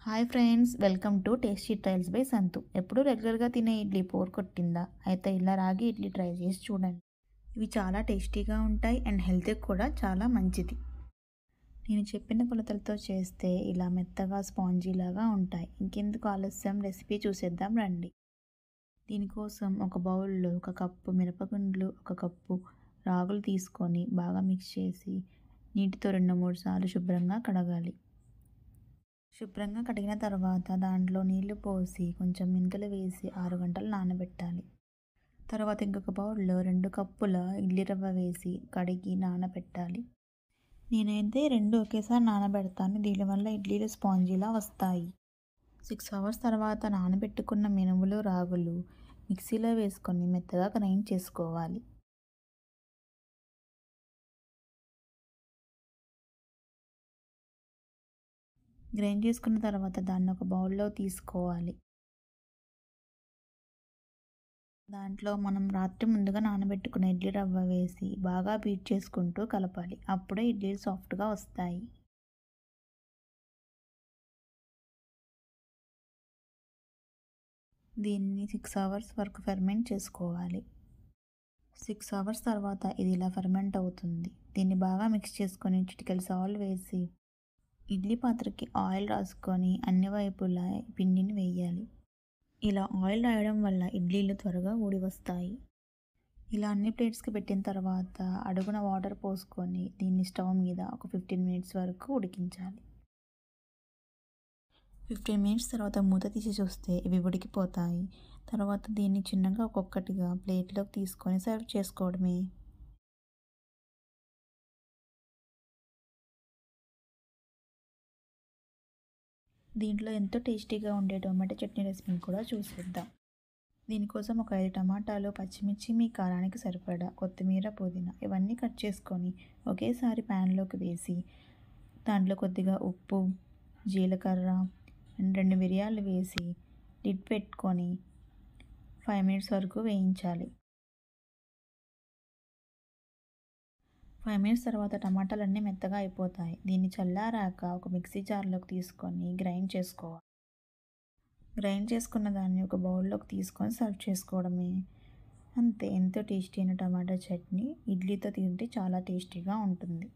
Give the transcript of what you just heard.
Hi friends, welcome to tasty trials by సంతు. ఎప్పుడు రెగ్యులర్గా తినే ఇడ్లీ బోర్ కొట్టిందా? అయితే ఇలా రాగి ఇడ్లీ ట్రై చేసి చూడండి. ఇవి చాలా టేస్టీగా ఉంటాయి అండ్ హెల్త్కి కూడా చాలా మంచిది. నేను చెప్పిన కొలతలతో చేస్తే ఇలా మెత్తగా స్పాంజీ లాగా ఉంటాయి. ఇంకెందుకు ఆలస్యం, రెసిపీ చూసేద్దాం రండి. దీనికోసం ఒక బౌల్లో ఒక కప్పు మిరపగుండ్లు, ఒక కప్పు రాగులు తీసుకొని బాగా మిక్స్ చేసి నీటితో 2-3 సార్లు శుభ్రంగా కడగాలి. శుభ్రంగా కడిగిన తర్వాత దాంట్లో నీళ్లు పోసి కొంచెం మెంతులు వేసి 6 గంటలు నానబెట్టాలి. తర్వాత ఇంకొక బౌల్లో 2 కప్పుల ఇడ్లీ రవ్వ వేసి కడిగి నానబెట్టాలి. నేనైతే 2 ఒకేసారి నానబెడతాను. దీనివల్ల ఇడ్లీలు స్పాంజీలా వస్తాయి. 6 అవర్స్ తర్వాత నానబెట్టుకున్న మినుములు, రాగులు మిక్సీలో వేసుకొని మెత్తగా గ్రైండ్ చేసుకోవాలి. గ్రైండ్ చేసుకున్న తర్వాత దాన్ని ఒక బౌల్లో తీసుకోవాలి. దాంట్లో మనం రాత్రి ముందుగా నానబెట్టుకున్న ఇడ్లీ రవ్వ వేసి బాగా బీట్ చేసుకుంటూ కలపాలి. అప్పుడే ఇడ్లీలు సాఫ్ట్గా వస్తాయి. దీన్ని 6 అవర్స్ వరకు ఫెర్మెంట్ చేసుకోవాలి. 6 అవర్స్ తర్వాత ఇది ఇలా ఫెర్మెంట్ అవుతుంది. దీన్ని బాగా మిక్స్ చేసుకొని చిటికెడు సాల్ట్ వేసి ఇడ్లీ పాత్రకి ఆయిల్ రాసుకొని అన్ని వైపులా పిండిని వేయాలి. ఇలా ఆయిల్ రాయడం వల్ల ఇడ్లీలు త్వరగా ఊడి వస్తాయి. ఇలా అన్ని ప్లేట్స్కి పెట్టిన తర్వాత అడుగున వాటర్ పోసుకొని దీన్ని స్టవ్ మీద ఒక 15 మినిట్స్ వరకు ఉడికించాలి. 15 మినిట్స్ తర్వాత మూత తీసి చూస్తే ఇవి ఉడికిపోతాయి. తర్వాత దీన్ని చిన్నగా ఒక్కొక్కటిగా ప్లేట్లోకి తీసుకొని సర్వ్ చేసుకోవడమే. దీంట్లో ఎంతో టేస్టీగా ఉండే టొమాటో చట్నీ రెసిపీని కూడా చూసేద్దాం. దీనికోసం ఒక 5 టమాటాలు, పచ్చిమిర్చి మీ కారానికి సరిపడా, కొత్తిమీర, పుదీనా ఇవన్నీ కట్ చేసుకొని ఒకేసారి ప్యాన్లోకి వేసి దాంట్లో కొద్దిగా ఉప్పు, జీలకర్ర అండ్ 2 మిరియాలు వేసి లిడ్ పెట్టుకొని 5 మినిట్స్ వరకు వేయించాలి. 5 మినిట్స్ తర్వాత టమాటాలన్నీ మెత్తగా అయిపోతాయి. దీన్ని చల్లారాక ఒక మిక్సీ జార్లోకి తీసుకొని గ్రైండ్ చేసుకోవాలి. గ్రైండ్ చేసుకున్న దాన్ని ఒక బౌల్లోకి తీసుకొని సర్వ్ చేసుకోవడమే. అంతే, ఎంతో టేస్టీ అయిన టమాటా చట్నీ ఇడ్లీతో తింటే చాలా టేస్టీగా ఉంటుంది.